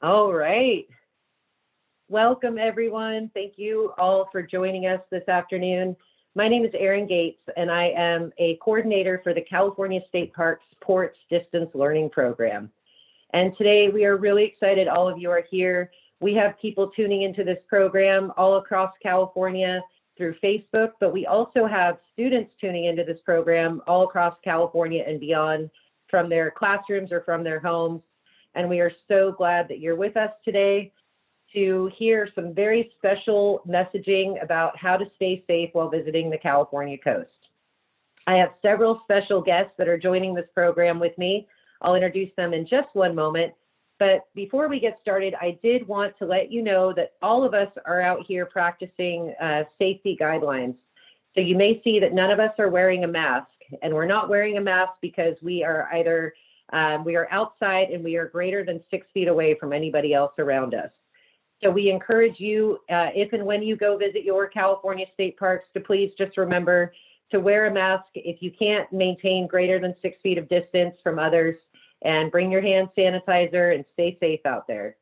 All right. Welcome, everyone. Thank you all for joining us this afternoon. My name is Erin Gates, and I am a coordinator for the California State Parks Ports Distance Learning Program. And today we are really excited all of you are here. We have people tuning into this program all across California through Facebook, but we also have students tuning into this program all across California and beyond from their classrooms or from their homes. And we are so glad that you're with us today to hear some very special messaging about how to stay safe while visiting the California coast. I have several special guests that are joining this program with me. I'll introduce them in just one moment. But before we get started, I did want to let you know that all of us are out here practicing safety guidelines. So you may see that none of us are wearing a mask, and we're not wearing a mask because we are either we are outside and we are greater than 6 feet away from anybody else around us. So we encourage you, if and when you go visit your California state parks, to please just remember to wear a mask if you can't maintain greater than 6 feet of distance from others, and bring your hand sanitizer and stay safe out there.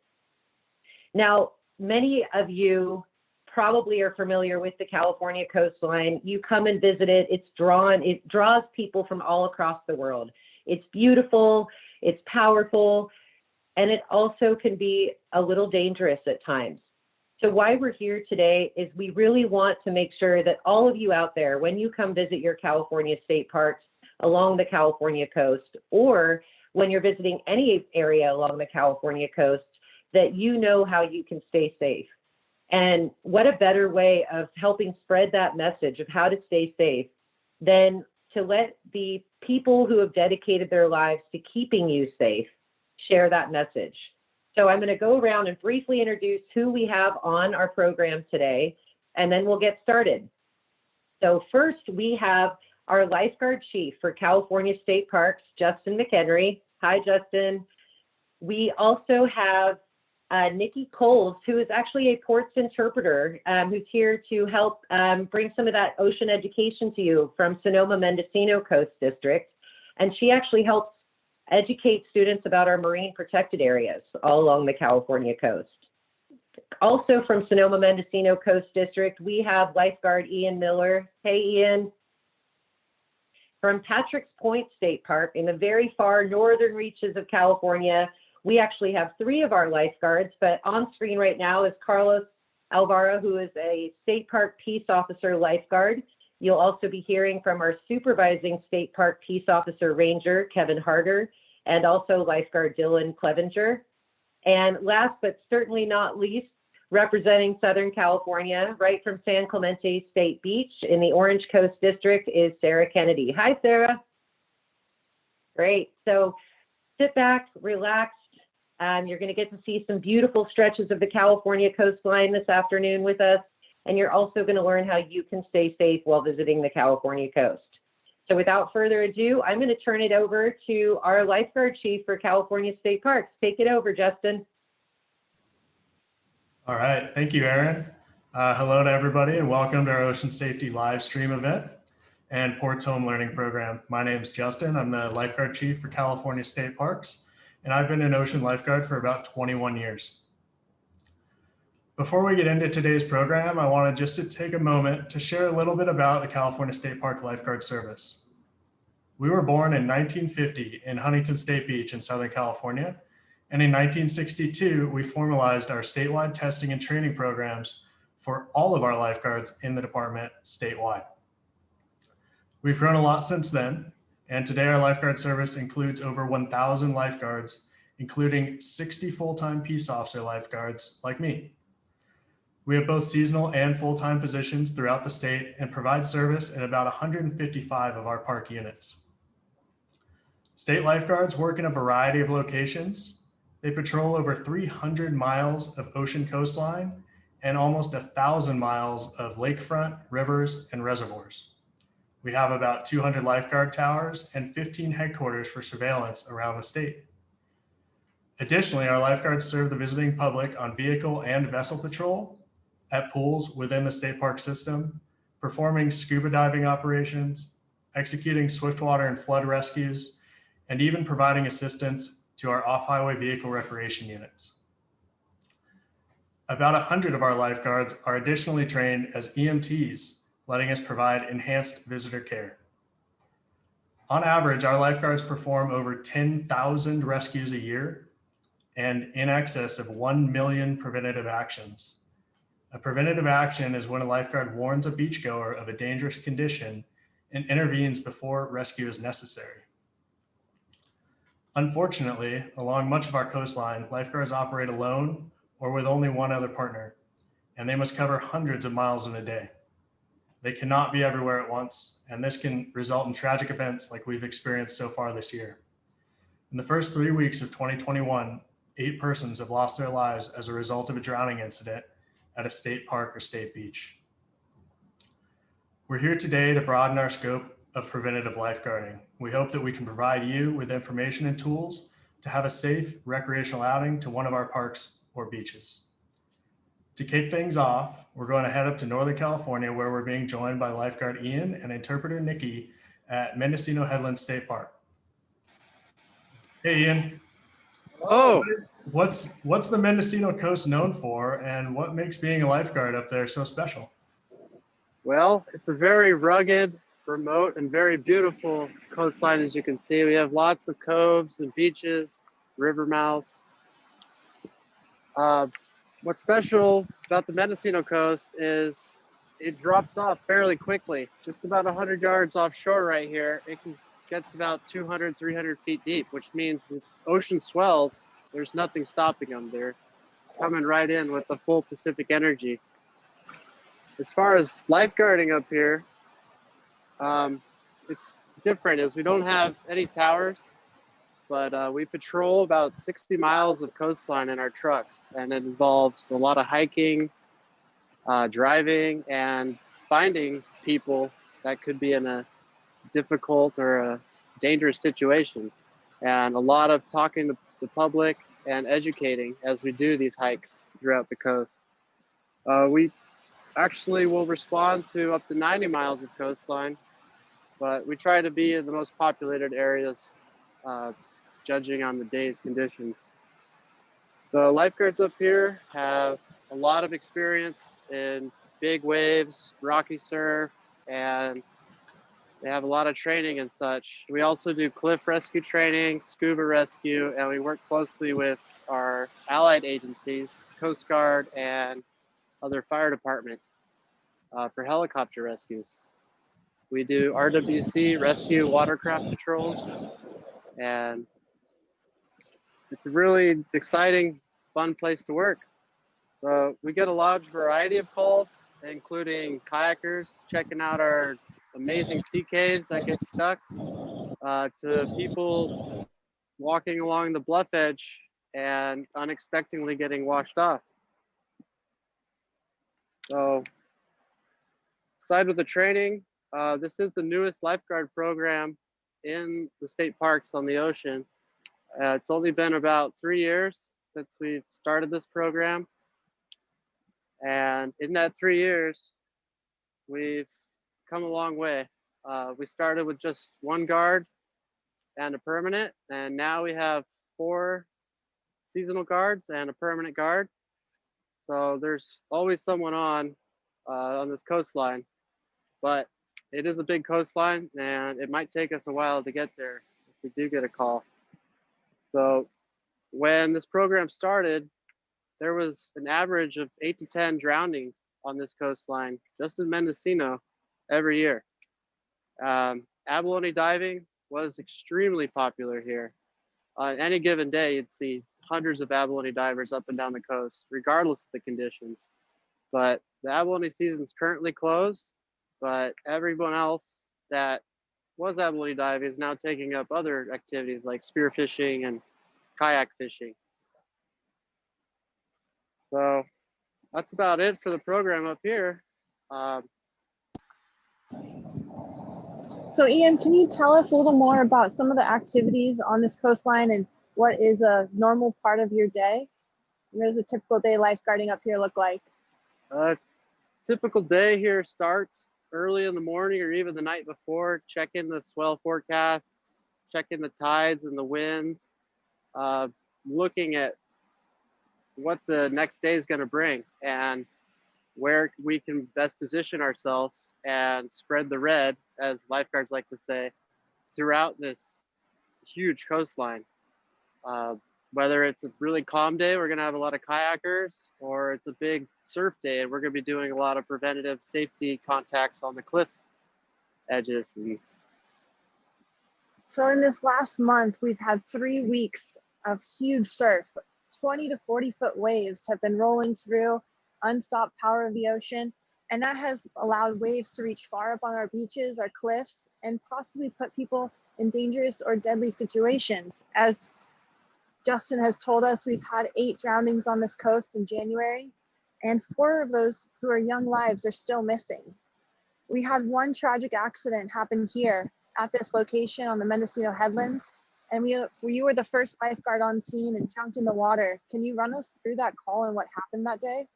Now, many of you probably are familiar with the California coastline. You come and visit it. It draws people from all across the world. It's beautiful, it's powerful, and it also can be a little dangerous at times. So why we're here today is we really want to make sure that all of you out there, when you come visit your California state parks along the California coast, or when you're visiting any area along the California coast, that you know how you can stay safe. And what a better way of helping spread that message of how to stay safe than to let the people who have dedicated their lives to keeping you safe share that message. So I'm going to go around and briefly introduce who we have on our program today, and then we'll get started. So first, we have our lifeguard chief for California State Parks, Justin McHenry. Hi, Justin. We also have Nikki Coles, who is actually a ports interpreter, who's here to help bring some of that ocean education to you from Sonoma Mendocino Coast District. And she actually helps educate students about our marine protected areas all along the California coast. Also from Sonoma Mendocino Coast District, we have lifeguard Ian Miller. Hey, Ian. From Patrick's Point State Park in the very far northern reaches of California, we actually have 3 of our lifeguards, but on screen right now is Carlos Alvaro, who is a State Park Peace Officer lifeguard. You'll also be hearing from our supervising State Park Peace Officer Ranger, Kevin Harter, and also lifeguard Dylan Clevenger. And last but certainly not least, representing Southern California, right from San Clemente State Beach in the Orange Coast District, is Sarah Kennedy. Hi, Sarah. Great. So sit back, relax. You're going to get to see some beautiful stretches of the California coastline this afternoon with us, and you're also going to learn how you can stay safe while visiting the California coast. So without further ado, I'm going to turn it over to our lifeguard chief for California State Parks. Take it over, Justin. All right, thank you, Erin. Hello to everybody and welcome to our Ocean Safety live stream event and Ports Home Learning Program. My name is Justin. I'm the lifeguard chief for California State Parks, and I've been an ocean lifeguard for about 21 years. Before we get into today's program, I wanted just to take a moment to share a little bit about the California State Park Lifeguard Service. We were born in 1950 in Huntington State Beach in Southern California. And in 1962, we formalized our statewide testing and training programs for all of our lifeguards in the department statewide. We've grown a lot since then, and today our lifeguard service includes over 1,000 lifeguards, including 60 full-time peace officer lifeguards like me. We have both seasonal and full-time positions throughout the state and provide service in about 155 of our park units. State lifeguards work in a variety of locations. They patrol over 300 miles of ocean coastline and almost 1,000 miles of lakefront, rivers, and reservoirs. We have about 200 lifeguard towers and 15 headquarters for surveillance around the state. Additionally, our lifeguards serve the visiting public on vehicle and vessel patrol, at pools within the state park system, performing scuba diving operations, executing swiftwater and flood rescues, and even providing assistance to our off-highway vehicle recreation units. About 100 of our lifeguards are additionally trained as EMTs, letting us provide enhanced visitor care. On average, our lifeguards perform over 10,000 rescues a year and in excess of 1 million preventative actions. A preventative action is when a lifeguard warns a beachgoer of a dangerous condition and intervenes before rescue is necessary. Unfortunately, along much of our coastline, lifeguards operate alone or with only one other partner, and they must cover hundreds of miles in a day. They cannot be everywhere at once, and this can result in tragic events like we've experienced so far this year. In the first 3 weeks of 2021, 8 persons have lost their lives as a result of a drowning incident at a state park or state beach. We're here today to broaden our scope of preventative lifeguarding. We hope that we can provide you with information and tools to have a safe recreational outing to one of our parks or beaches. To kick things off, we're going to head up to Northern California, where we're being joined by lifeguard Ian and interpreter Nikki at Mendocino Headland State Park. Hey, Ian. Oh, What's the Mendocino coast known for, and what makes being a lifeguard up there so special? well, it's a very rugged, remote, and very beautiful coastline, as you can see. We have lots of coves and beaches, river mouths. What's special about the Mendocino coast is it drops off fairly quickly. Just about 100 yards offshore right here, gets about 200, 300 feet deep, which means the ocean swells, there's nothing stopping them. They're coming right in with the full Pacific energy. As far as lifeguarding up here, it's different as we don't have any towers, but we patrol about 60 miles of coastline in our trucks, and it involves a lot of hiking, driving, and finding people that could be in a difficult or a dangerous situation, and a lot of talking to the public and educating as we do these hikes throughout the coast. We actually will respond to up to 90 miles of coastline, but we try to be in the most populated areas, judging on the day's conditions. The lifeguards up here have a lot of experience in big waves, rocky surf, and they have a lot of training and such. We also do cliff rescue training, scuba rescue, and we work closely with our allied agencies, Coast Guard and other fire departments for helicopter rescues. We do RWC, rescue watercraft patrols, and it's a really exciting, fun place to work. We get a large variety of calls, including kayakers checking out our amazing sea caves that get stuck, to people walking along the bluff edge and unexpectedly getting washed off. So, aside with the training, this is the newest lifeguard program in the state parks on the ocean. It's only been about 3 years since we've started this program. And in that 3 years, we've come a long way. We started with just one guard and a permanent, and now we have 4 seasonal guards and a permanent guard. So there's always someone on this coastline, but it is a big coastline, and it might take us a while to get there if we do get a call. So when this program started, there was an average of 8 to 10 drownings on this coastline, just in Mendocino, every year. Abalone diving was extremely popular here. On any given day, you'd see hundreds of abalone divers up and down the coast, regardless of the conditions. But the abalone season is currently closed, but everyone else that was abalone diving is now taking up other activities like spearfishing and kayak fishing. So that's about it for the program up here. So Ian, can you tell us a little more about some of the activities on this coastline and what is a normal part of your day? What does a typical day lifeguarding up here look like? Typical day here starts early in the morning or even the night before, checking the swell forecast, checking the tides and the winds, looking at what the next day is going to bring and where we can best position ourselves and spread the red, as lifeguards like to say, throughout this huge coastline. Whether it's a really calm day, we're going to have a lot of kayakers, or it's a big surf day and we're going to be doing a lot of preventative safety contacts on the cliff edges. And So in this last month, we've had 3 weeks of huge surf. 20 to 40-foot waves have been rolling through, unstopped power of the ocean, and that has allowed waves to reach far up on our beaches, our cliffs, and possibly put people in dangerous or deadly situations. As Justin has told us, we've had 8 drownings on this coast in January, and 4 of those who are young lives are still missing. We had one tragic accident happen here at this location on the Mendocino Headlands, and you were the first lifeguard on scene and jumped in the water. Can you run us through that call and what happened that day?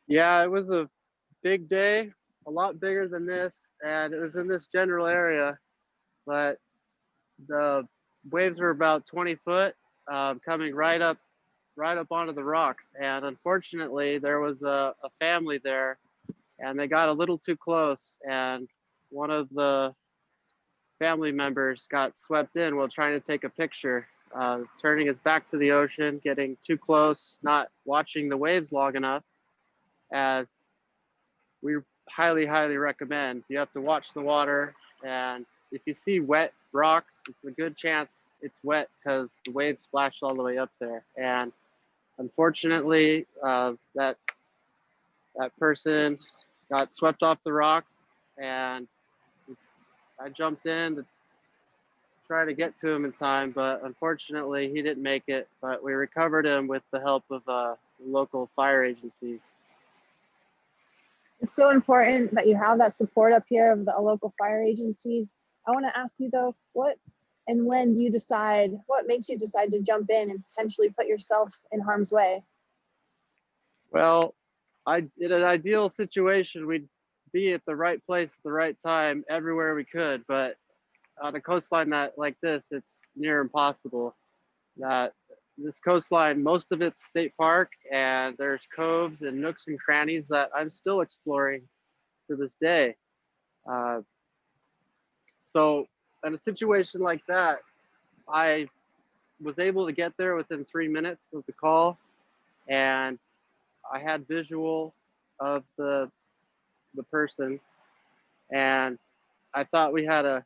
yeah, it was a big day, a lot bigger than this, and it was in this general area, but the waves were about 20 foot, coming right up onto the rocks. And unfortunately, there was a family there, and they got a little too close, and one of the family members got swept in while trying to take a picture, turning his back to the ocean, getting too close, not watching the waves long enough. As we highly, highly recommend, you have to watch the water, and if you see wet rocks, it's a good chance it's wet because the waves splashed all the way up there. And unfortunately, that person got swept off the rocks, and I jumped in to try to get to him in time, but unfortunately he didn't make it. But we recovered him with the help of local fire agencies. It's so important that you have that support up here of the local fire agencies. I want to ask you though, what and when do you decide, what makes you decide to jump in and potentially put yourself in harm's way? Well, in an ideal situation, we'd be at the right place at the right time everywhere we could, but on a coastline like this, it's near impossible. That this coastline, most of it's state park, and there's coves and nooks and crannies that I'm still exploring to this day. So in a situation like that, I was able to get there within 3 minutes of the call, and I had visual of the person, and I thought we had a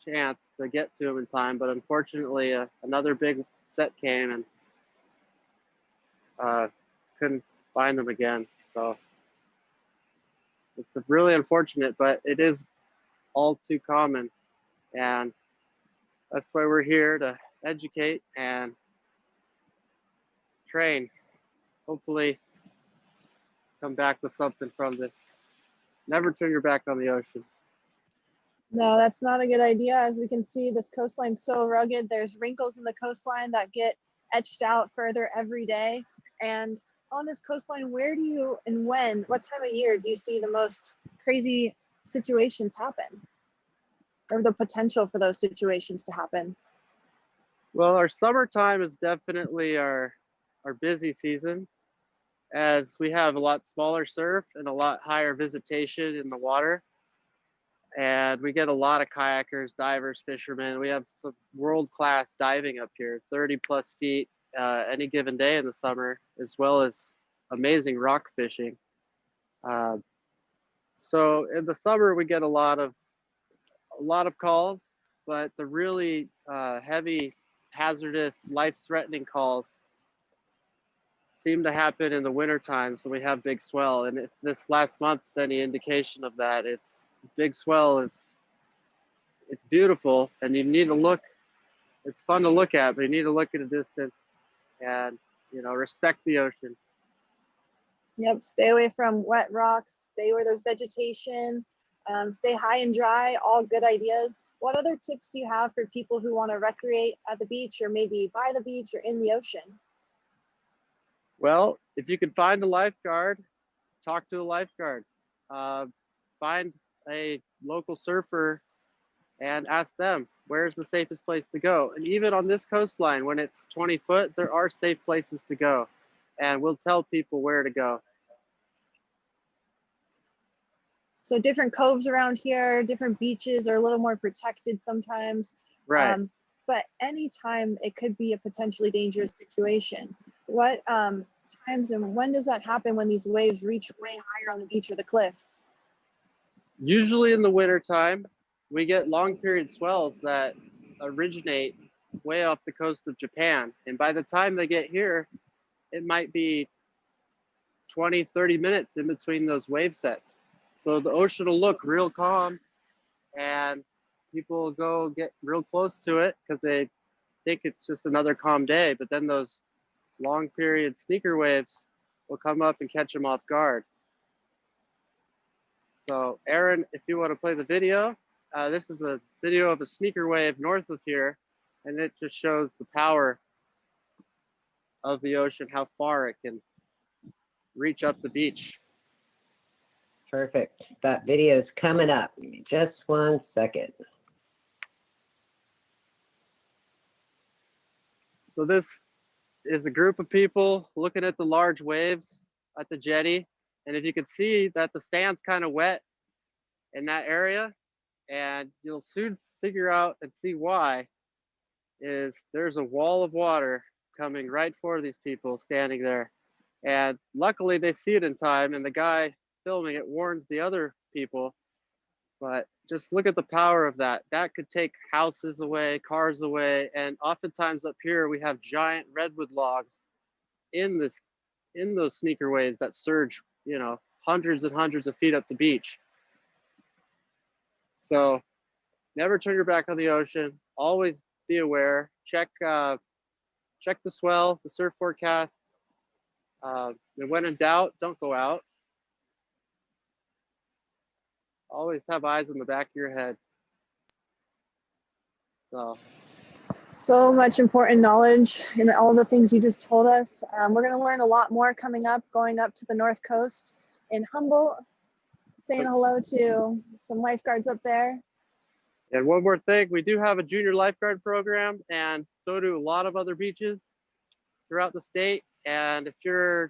chance to get to him in time, but unfortunately another big set came, and couldn't find him again. So it's really unfortunate, but it is all too common, and that's why we're here to educate and train. Hopefully come back with something from this. Never turn your back on the ocean. No, that's not a good idea. As we can see, this coastline's so rugged. There's wrinkles in the coastline that get etched out further every day. And on this coastline, where do you and when, what time of year do you see the most crazy situations happen? Or the potential for those situations to happen? Well, our summertime is definitely our busy season, as we have a lot smaller surf and a lot higher visitation in the water. And we get a lot of kayakers, divers, fishermen. We have some world-class diving up here, 30 plus feet any given day in the summer, as well as amazing rock fishing. So in the summer, we get a lot of calls, but the really heavy, hazardous, life-threatening calls seem to happen in the wintertime. So we have big swell, and if this last month's any indication of that, it's big swell. It's beautiful, and you need to look. It's fun to look at, but you need to look at a distance and respect the ocean. Yep, stay away from wet rocks, stay where there's vegetation, stay high and dry, all good ideas. What other tips do you have for people who want to recreate at the beach, or maybe by the beach or in the ocean? Well, if you can find a lifeguard, talk to a lifeguard. Find a local surfer and ask them, where's the safest place to go? And even on this coastline, when it's 20 foot, there are safe places to go. And we'll tell people where to go. So different coves around here, different beaches are a little more protected sometimes. Right. But anytime it could be a potentially dangerous situation. What times and when does that happen when these waves reach way higher on the beach or the cliffs? Usually in the winter time, we get long period swells that originate way off the coast of Japan. And by the time they get here, it might be 20, 30 minutes in between those wave sets. So the ocean will look real calm and people will go get real close to it because they think it's just another calm day. But then those long period sneaker waves will come up and catch them off guard. So Erin, if you want to play the video, this is a video of a sneaker wave north of here, and it just shows the power of the ocean, how far it can reach up the beach. Perfect. That video is coming up. Give me just 1 second. So this is a group of people looking at the large waves at the jetty. And if you can see that the sand's kind of wet in that area, and you'll soon figure out and see why, is there's a wall of water coming right for these people standing there. And luckily they see it in time, and the guy filming it warns the other people. But just look at the power of that. That could take houses away, cars away, and oftentimes up here we have giant redwood logs in those sneaker waves that surge, you know, hundreds and hundreds of feet up the beach. So never turn your back on the ocean. Always be aware. Check the swell, the surf forecast. And when in doubt, don't go out. Always have eyes in the back of your head. So much important knowledge in all the things you just told us. We're going to learn a lot more coming up, going up to the North Coast in Humboldt, saying hello to some lifeguards up there. And one more thing, we do have a junior lifeguard program, and so do a lot of other beaches throughout the state. And if you're a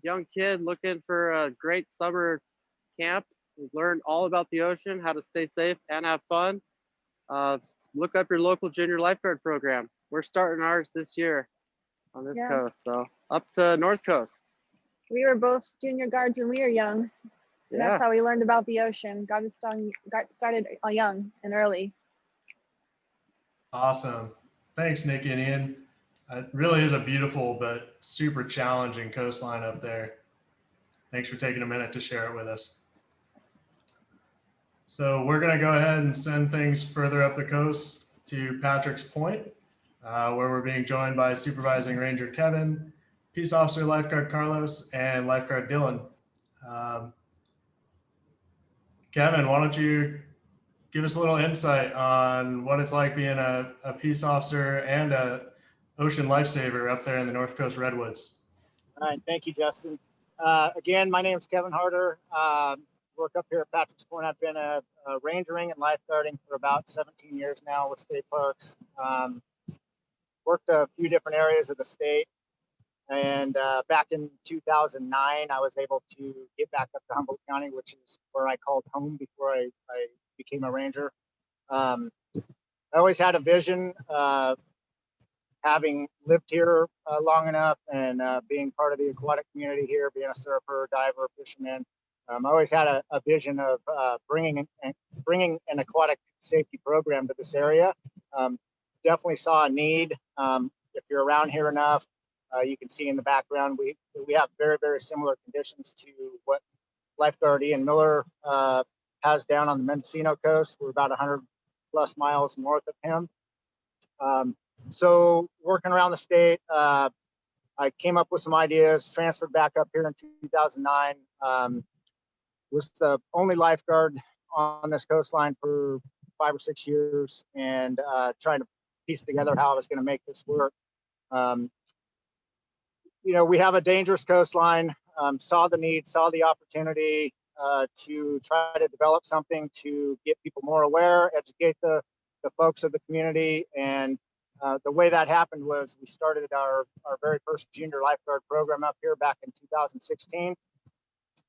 young kid looking for a great summer camp, learn all about the ocean, how to stay safe and have fun, look up your local junior lifeguard program. We're starting ours this year on this coast, so up to North Coast. We were both junior guards when we were young. And that's how we learned about the ocean. Got started young and early. Awesome. Thanks, Nikki and Ian. It really is a beautiful but super challenging coastline up there. Thanks for taking a minute to share it with us. So we're going to go ahead and send things further up the coast to Patrick's Point, where we're being joined by Supervising Ranger Kevin, Peace Officer Lifeguard Carlos, and Lifeguard Dylan. Kevin, why don't you give us a little insight on what it's like being a peace officer and a ocean lifesaver up there in the North Coast Redwoods? All right, thank you, Justin. Again, my name is Kevin Harter. Work up here at Patrick's Point. I've been a rangering and lifeguarding for about 17 years now with state parks. Worked a few different areas of the state. And back in 2009, I was able to get back up to Humboldt County, which is where I called home before I became a ranger. I always had a vision, having lived here long enough and being part of the aquatic community here, being a surfer, diver, fisherman. I always had a vision of bringing an aquatic safety program to this area. Definitely saw a need. If you're around here enough, you can see in the background, we have very, very similar conditions to what Lifeguard Ian Miller has down on the Mendocino coast. We're about 100 plus miles north of him. So working around the state, I came up with some ideas, transferred back up here in 2009. Was the only lifeguard on this coastline for 5 or 6 years, and trying to piece together how I was going to make this work. You know, we have a dangerous coastline, saw the need, saw the opportunity to try to develop something to get people more aware, educate the the folks of the community. And the way that happened was we started our very first junior lifeguard program up here back in 2016.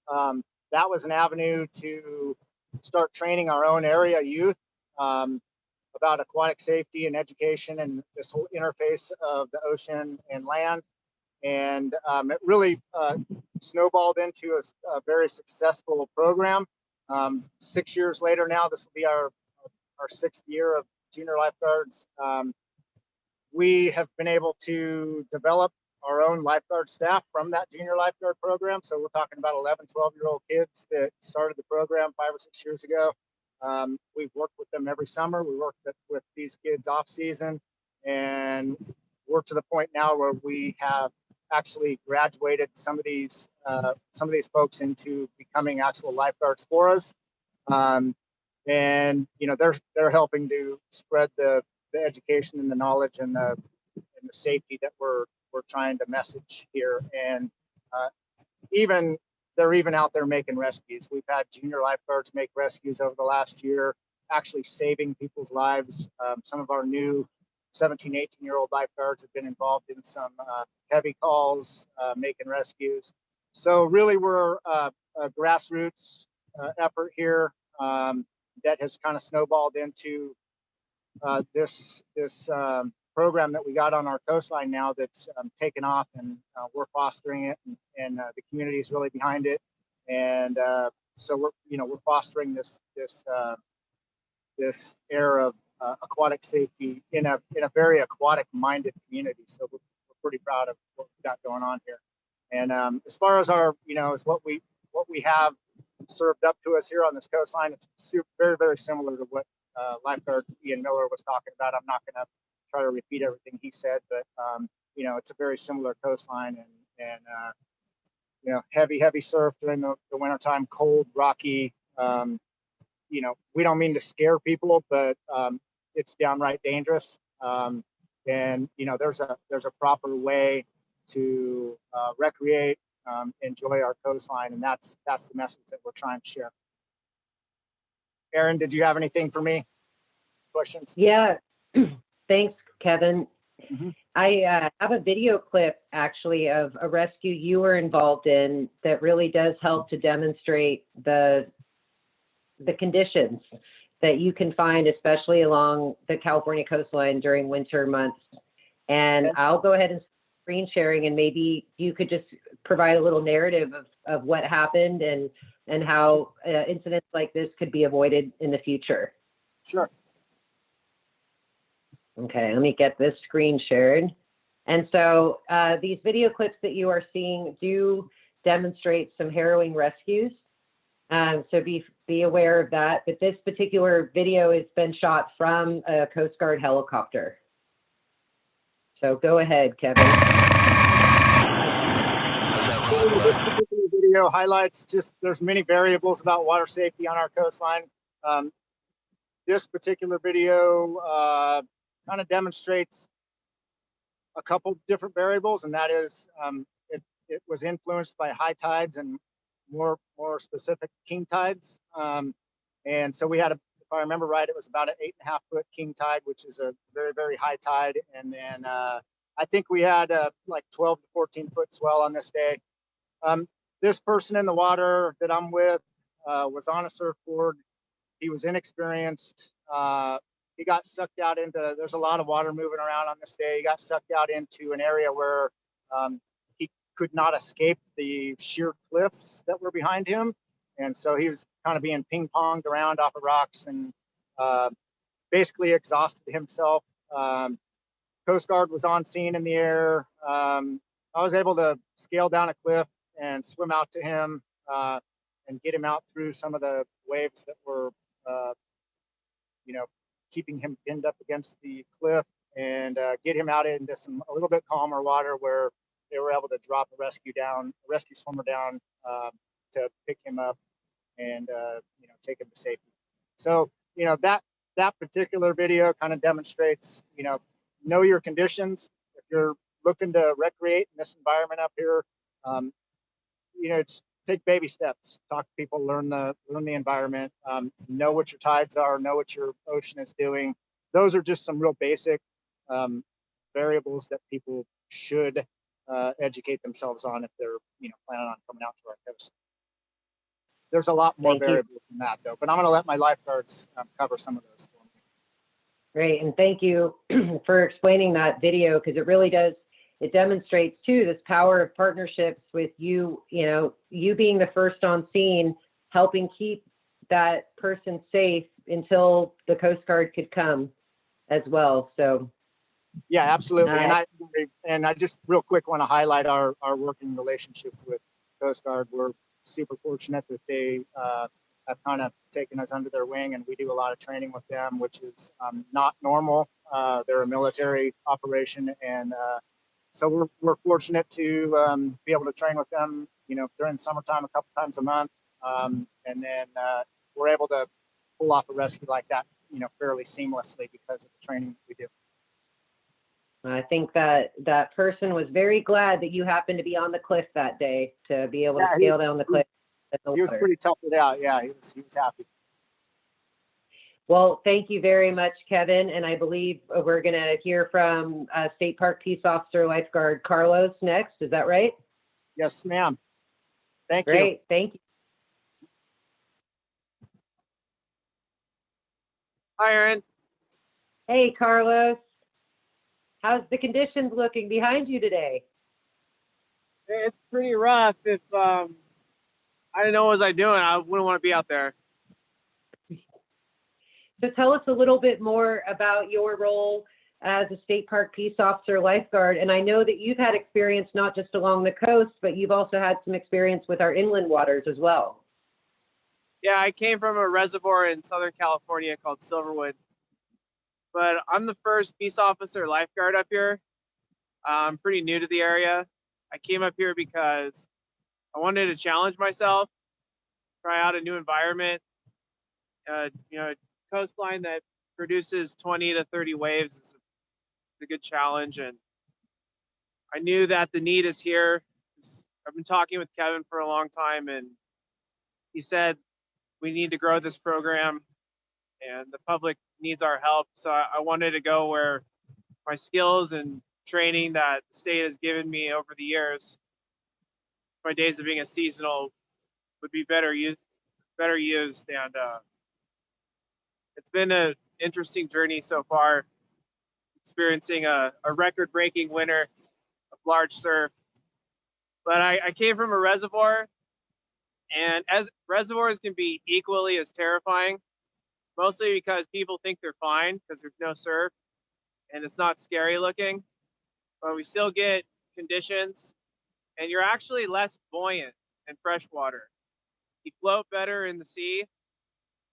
That was an avenue to start training our own area youth about aquatic safety and education and this whole interface of the ocean and land. And it really snowballed into a very successful program. 6 years later now, this will be our 6th year of junior lifeguards. We have been able to develop our own lifeguard staff from that junior lifeguard program. So we're talking about 11, 12-year-old kids that started the program 5 or 6 years ago. We've worked with them every summer. We worked with these kids off season, and we're to the point now where we have actually graduated some of these folks into becoming actual lifeguards for us. And you know, they're helping to spread the education and the knowledge and the safety that we're trying to message here. And they're even out there making rescues. We've had junior lifeguards make rescues over the last year, actually saving people's lives. Some of our new 17, 18-year-old lifeguards have been involved in some heavy calls, making rescues. So really we're a grassroots effort here that has kind of snowballed into this program that we got on our coastline now that's taken off, and we're fostering it, and the community is really behind it. And so we're fostering this era of aquatic safety in a very aquatic minded community. So we're pretty proud of what we've got going on here. And as far as our, as what we have served up to us here on this coastline, it's very, very similar to what lifeguard Ian Miller was talking about. I'm not going to try to repeat everything he said, but it's a very similar coastline, and heavy surf during the wintertime, cold, rocky. We don't mean to scare people, but it's downright dangerous. And there's a proper way to recreate, enjoy our coastline, and that's the message that we're trying to share. Erin, did you have anything for me? Questions? Yeah, thanks, Kevin. Mm-hmm. I have a video clip actually of a rescue you were involved in that really does help to demonstrate the conditions that you can find, especially along the California coastline during winter months. And Okay. I'll go ahead and screen sharing, and maybe you could just provide a little narrative of what happened and how incidents like this could be avoided in the future. Sure. Okay, let me get this screen shared. And so these video clips that you are seeing do demonstrate some harrowing rescues. So be aware of that. But this particular video has been shot from a Coast Guard helicopter. So go ahead, Kevin. This particular video highlights there's many variables about water safety on our coastline. This particular video kind of demonstrates a couple different variables, and that is it was influenced by high tides and more specific king tides. And so we had if I remember right, it was about an 8.5 foot king tide, which is a very, very high tide. And then I think we had like 12 to 14 foot swell on this day. This person in the water that I'm with was on a surfboard. He was inexperienced. He got sucked out into, there's a lot of water moving around on this day. He got sucked out into an area where he could not escape the sheer cliffs that were behind him. And so he was kind of being ping-ponged around off of rocks and basically exhausted himself. Coast Guard was on scene in the air. I was able to scale down a cliff and swim out to him and get him out through some of the waves that were, keeping him pinned up against the cliff, and get him out into a little bit calmer water where they were able to drop a rescue swimmer down to pick him up and take him to safety. So that particular video kind of demonstrates know your conditions. If you're looking to recreate in this environment up here, it's take baby steps, talk to people, learn the environment, know what your tides are, know what your ocean is doing, those are just some real basic variables that people should educate themselves on if they're planning on coming out to our coast. There's a lot more variables than that, though, but I'm going to let my lifeguards cover some of those for me. Great, and thank you for explaining that video, because it really does, it demonstrates too this power of partnerships with you, you being the first on scene, helping keep that person safe until the Coast Guard could come as well. So yeah, absolutely. And I just real quick want to highlight our working relationship with Coast Guard. We're super fortunate that they have kind of taken us under their wing, and we do a lot of training with them, which is not normal. They're a military operation, and so we're fortunate to be able to train with them, during the summertime a couple times a month, and then we're able to pull off a rescue like that, fairly seamlessly because of the training we do. I think that that person was very glad that you happened to be on the cliff that day to be able to scale down the cliff. He was pretty tough it out. Yeah, he was happy. Well, thank you very much, Kevin. And I believe we're going to hear from State Park Peace Officer Lifeguard Carlos next. Is that right? Yes, ma'am. Thank you. Great. Thank you. Hi, Erin. Hey, Carlos. How's the conditions looking behind you today? It's pretty rough. If I didn't know what was I doing, I wouldn't want to be out there. So tell us a little bit more about your role as a State Park Peace Officer Lifeguard. And I know that you've had experience not just along the coast, but you've also had some experience with our inland waters as well. Yeah, I came from a reservoir in Southern California called Silverwood. But I'm the first peace officer lifeguard up here. I'm pretty new to the area. I came up here because I wanted to challenge myself, try out a new environment. A coastline that produces 20 to 30 waves is a good challenge. And I knew that the need is here. I've been talking with Kevin for a long time, and he said we need to grow this program and the public needs our help. So I wanted to go where my skills and training that the state has given me over the years, my days of being a seasonal, would be better used. And it's been an interesting journey so far, experiencing a record-breaking winter of large surf. But I came from a reservoir, and as reservoirs can be equally as terrifying, mostly because people think they're fine because there's no surf and it's not scary looking, but we still get conditions, and you're actually less buoyant in freshwater. You float better in the sea.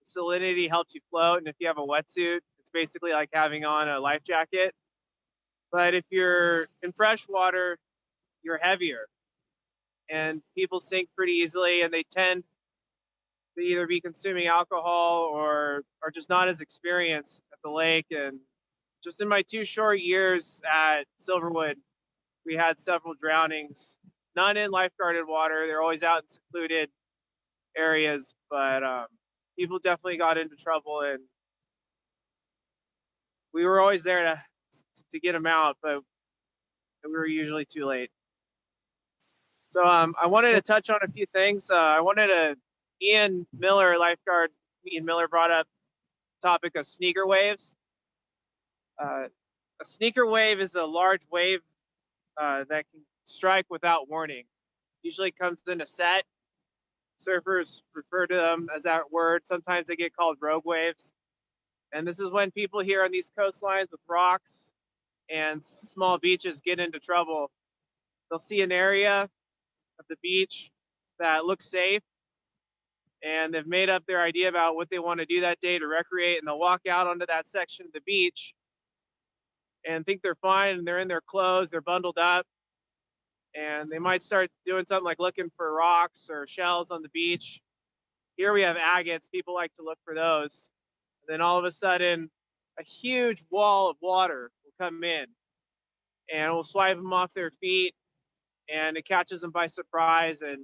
The salinity helps you float, and if you have a wetsuit, it's basically like having on a life jacket. But if you're in freshwater, you're heavier, and people sink pretty easily, and they tend to either be consuming alcohol or are just not as experienced at the lake. And just in my 2 short years at Silverwood, we had several drownings, none in lifeguarded water. They're always out in secluded areas, but people definitely got into trouble, and we were always there to get them out, but we were usually too late. So I wanted to touch on a few things. Ian Miller, lifeguard, Ian Miller brought up the topic of sneaker waves. A sneaker wave is a large wave that can strike without warning. Usually comes in a set. Surfers refer to them as that word. Sometimes they get called rogue waves. And this is when people here on these coastlines with rocks and small beaches get into trouble. They'll see an area of the beach that looks safe, and they've made up their idea about what they want to do that day to recreate, and they'll walk out onto that section of the beach and think they're fine, and they're in their clothes, they're bundled up, and they might start doing something like looking for rocks or shells on the beach. Here we have agates. People like to look for those. And then all of a sudden, a huge wall of water will come in, and will swipe them off their feet, and it catches them by surprise, and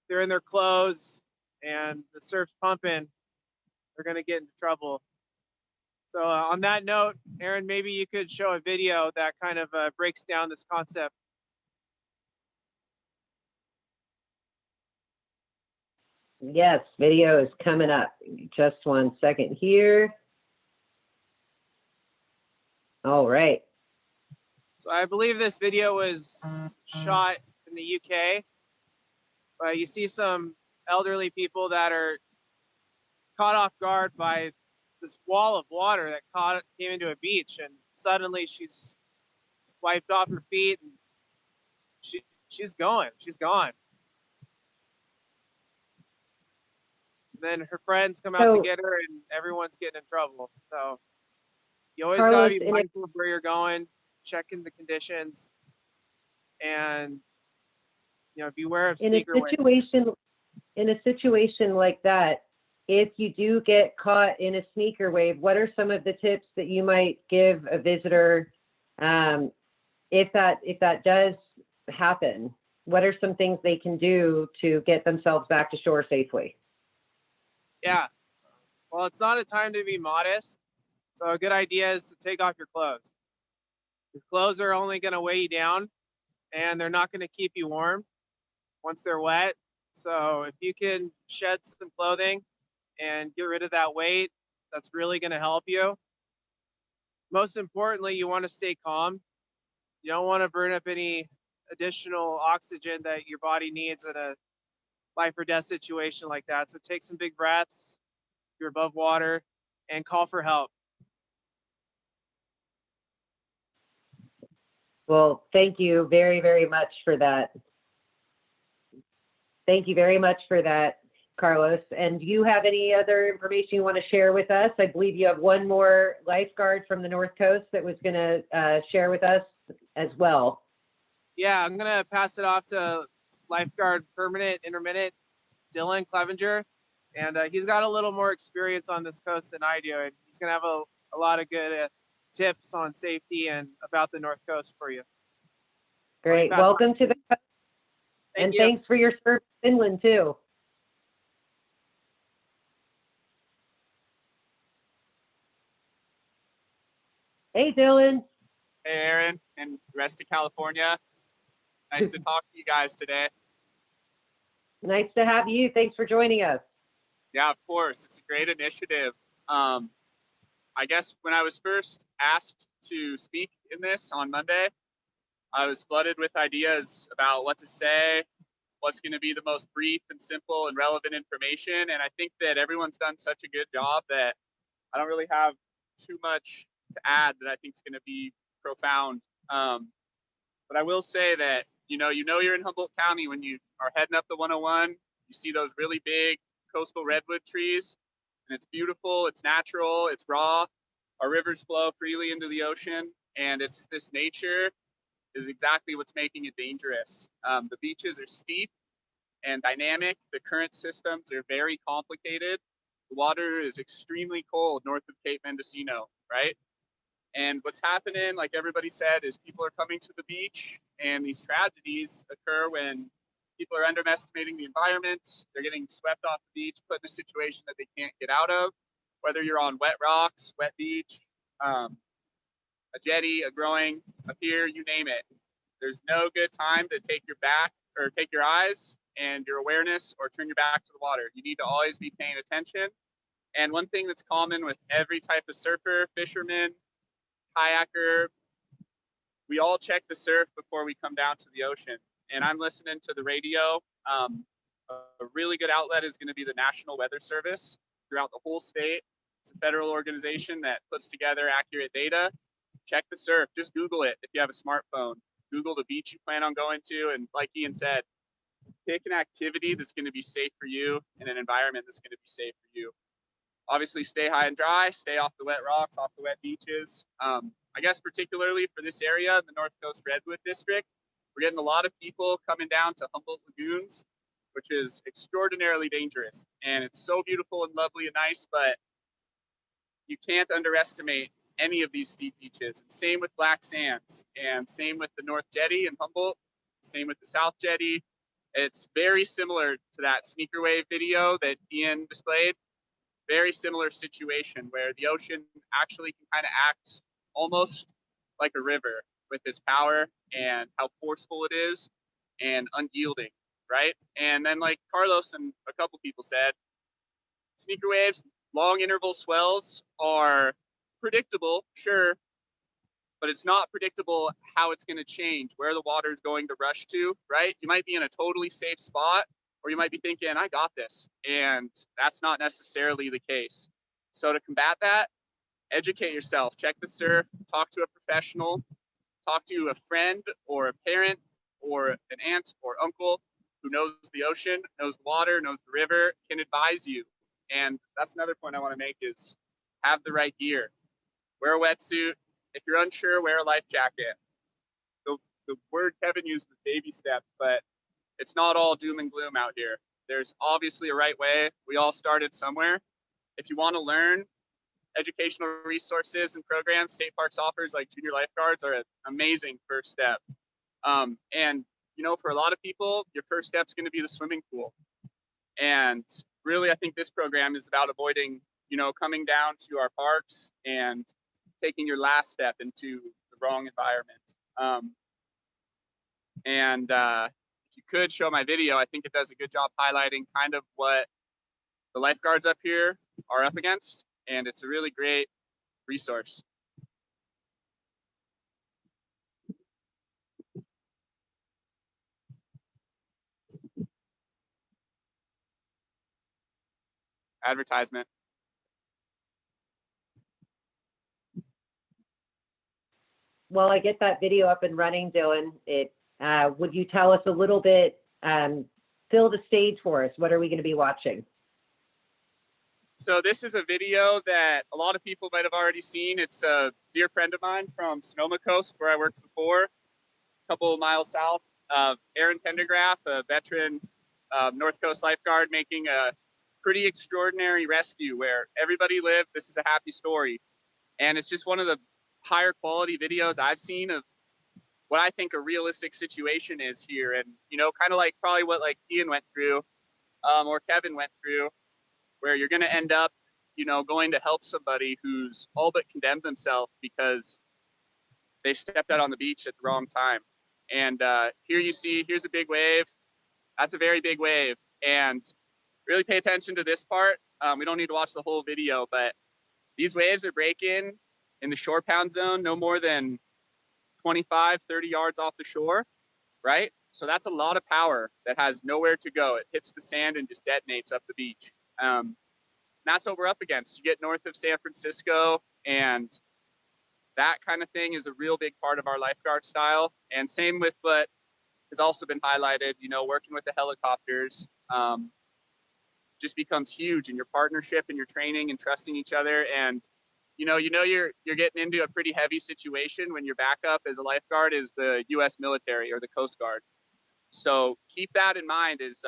they're in their clothes, and the surf's pumping. They're going to get into trouble. So on that note, Erin, maybe you could show a video that kind of breaks down this concept. Yes, video is coming up. Just one second here. All right. So I believe this video was shot in the UK. You see some elderly people that are caught off guard by this wall of water that came into a beach, and suddenly she's wiped off her feet and she's gone. Then her friends come out to get her, and everyone's getting in trouble. So you always got to be mindful of where you're going, checking the conditions, and beware of sneaker waves. In a situation like that, if you do get caught in a sneaker wave, what are some of the tips that you might give a visitor if that does happen? What are some things they can do to get themselves back to shore safely? Yeah, well, it's not a time to be modest. So a good idea is to take off your clothes. Your clothes are only going to weigh you down, and they're not going to keep you warm once they're wet. So if you can shed some clothing and get rid of that weight, that's really going to help you. Most importantly, you want to stay calm. You don't want to burn up any additional oxygen that your body needs in a life or death situation like that. So take some big breaths if you're above water and call for help. Well, thank you very, very much for that. Thank you very much for that, Carlos. And do you have any other information you want to share with us? I believe you have one more lifeguard from the North Coast that was going to share with us as well. Yeah, I'm going to pass it off to lifeguard permanent intermittent, Dylan Clevenger. And he's got a little more experience on this coast than I do. And he's going to have a lot of good tips on safety and about the North Coast for you. Great. Welcome to the coast. And thanks for your service inland too. Hey, Dylan. Hey, Erin and the rest of California. Nice to talk to you guys today. Nice to have you. Thanks for joining us. Yeah, of course. It's a great initiative. I guess when I was first asked to speak in this on Monday, I was flooded with ideas about what to say, what's going to be the most brief and simple and relevant information. And I think that everyone's done such a good job that I don't really have too much to add that I think is going to be profound. But I will say that, you're in Humboldt County when you are heading up the 101, you see those really big coastal redwood trees, and it's beautiful, it's natural, it's raw. Our rivers flow freely into the ocean, and it's this nature is exactly what's making it dangerous. The beaches are steep and dynamic. The current systems are very complicated. The water is extremely cold north of Cape Mendocino, right? And what's happening, like everybody said, is people are coming to the beach, and these tragedies occur when people are underestimating the environment. They're getting swept off the beach, put in a situation that they can't get out of, whether you're on wet rocks, wet beach, a jetty, a growing, a pier, you name it. There's no good time to take your back or take your eyes and your awareness or turn your back to the water. You need to always be paying attention. And one thing that's common with every type of surfer, fisherman, kayaker, we all check the surf before we come down to the ocean. And I'm listening to the radio. A really good outlet is going to be the National Weather Service throughout the whole state. It's a federal organization that puts together accurate data. Check the surf. Just Google it if you have a smartphone. Google the beach you plan on going to. And like Ian said, pick an activity that's going to be safe for you in an environment that's going to be safe for you. Obviously, stay high and dry, stay off the wet rocks, off the wet beaches. I guess particularly for this area, the North Coast Redwood District, we're getting a lot of people coming down to Humboldt Lagoons, which is extraordinarily dangerous. And it's so beautiful and lovely and nice, but you can't underestimate any of these steep beaches. And same with Black Sands, and same with the North Jetty in Humboldt, same with the South Jetty. It's very similar to that sneaker wave video that Ian displayed. very similar situation where the ocean actually can kind of act almost like a river with its power and how forceful it is and unyielding, right? And then like Carlos and a couple people said, sneaker waves, long interval swells are predictable, sure, but it's not predictable how it's going to change, where the water is going to rush to, right? You might be in a totally safe spot, or you might be thinking, I got this. And that's not necessarily the case. So to combat that, educate yourself, check the surf, talk to a professional, talk to a friend or a parent or an aunt or uncle who knows the ocean, knows the water, knows the river, can advise you. And that's another point I want to make is have the right gear. Wear a wetsuit. If you're unsure, wear a life jacket. The word Kevin used was baby steps, but it's not all doom and gloom out here. There's obviously a right way. We all started somewhere. If you want to learn, educational resources and programs State Parks offers, like junior lifeguards, are an amazing first step. And you know, for a lot of people, your first step is going to be the swimming pool. And really, I think this program is about avoiding, you know, coming down to our parks and taking your last step into the wrong environment. If you could show my video, I think it does a good job highlighting kind of what the lifeguards up here are up against. And it's a really great resource. Advertisement. While I get that video up and running, Dylan, would you tell us a little bit, fill the stage for us? What are we going to be watching? So this is a video that a lot of people might have already seen. It's a dear friend of mine from Sonoma Coast, where I worked before, a couple of miles south. Aaron Pendergraph, a veteran North Coast lifeguard, making a pretty extraordinary rescue where everybody lived. This is a happy story. And it's just one of the higher quality videos I've seen of what I think a realistic situation is here. And, you know, kind of like probably what like Ian went through or Kevin went through, where you're going to end up, you know, going to help somebody who's all but condemned themselves because they stepped out on the beach at the wrong time. And here you see, here's a big wave. That's a very big wave. And really pay attention to this part. We don't need to watch the whole video, but these waves are breaking in the shore pound zone, no more than 25, 30 yards off the shore, right? So that's a lot of power that has nowhere to go. It hits the sand and just detonates up the beach. That's what we're up against. You get north of San Francisco, and that kind of thing is a real big part of our lifeguard style. And same with what has also been highlighted, you know, working with the helicopters just becomes huge in your partnership and your training and trusting each other. And you're getting into a pretty heavy situation when your backup as a lifeguard is the U.S. military or the Coast Guard. So keep that in mind. Is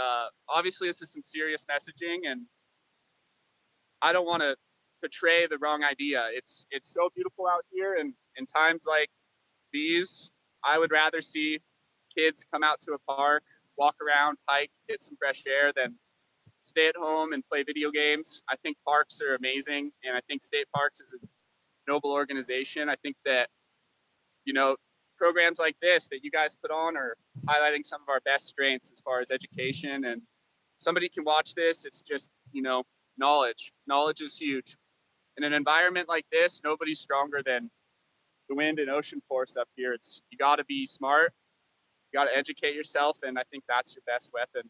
obviously this is some serious messaging, and I don't want to portray the wrong idea. It's so beautiful out here, and in times like these, I would rather see kids come out to a park, walk around, hike, get some fresh air than stay at home and play video games. I think parks are amazing, and I think State Parks is a noble organization. I think that, you know, programs like this that you guys put on are highlighting some of our best strengths as far as education. And somebody can watch this. It's just, you know, knowledge. Knowledge is huge. In an environment like this, nobody's stronger than the wind and ocean force up here. You got to be smart. You got to educate yourself, and I think that's your best weapon.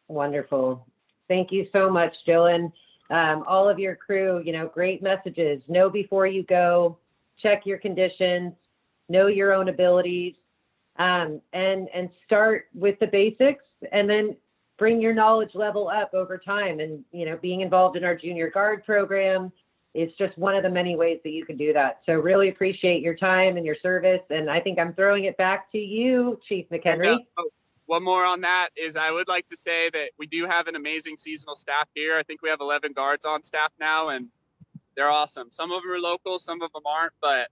Wonderful. Thank you so much, Dylan. All of your crew, you know, great messages. Know before you go, check your conditions, know your own abilities, and start with the basics, and then bring your knowledge level up over time. And, you know, being involved in our junior guard program is just one of the many ways that you can do that. So really appreciate your time and your service. And I think I'm throwing it back to you, Chief McHenry. One more on that is I would like to say that we do have an amazing seasonal staff here. I think we have 11 guards on staff now, and they're awesome. Some of them are local, some of them aren't, but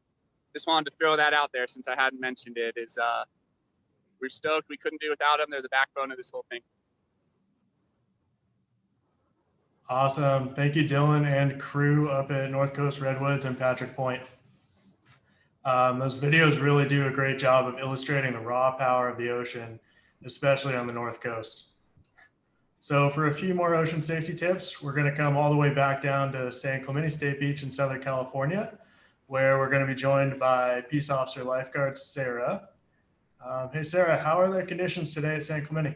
just wanted to throw that out there since I hadn't mentioned it. We're stoked. We couldn't do without them. They're the backbone of this whole thing. Awesome. Thank you, Dylan and crew up at North Coast Redwoods and Patrick Point. Those videos really do a great job of illustrating the raw power of the ocean, especially on the North Coast. So for a few more ocean safety tips, we're going to come all the way back down to San Clemente State Beach in Southern California, where we're going to be joined by Peace Officer Lifeguard Sarah. Hey, Sarah, how are the conditions today at San Clemente?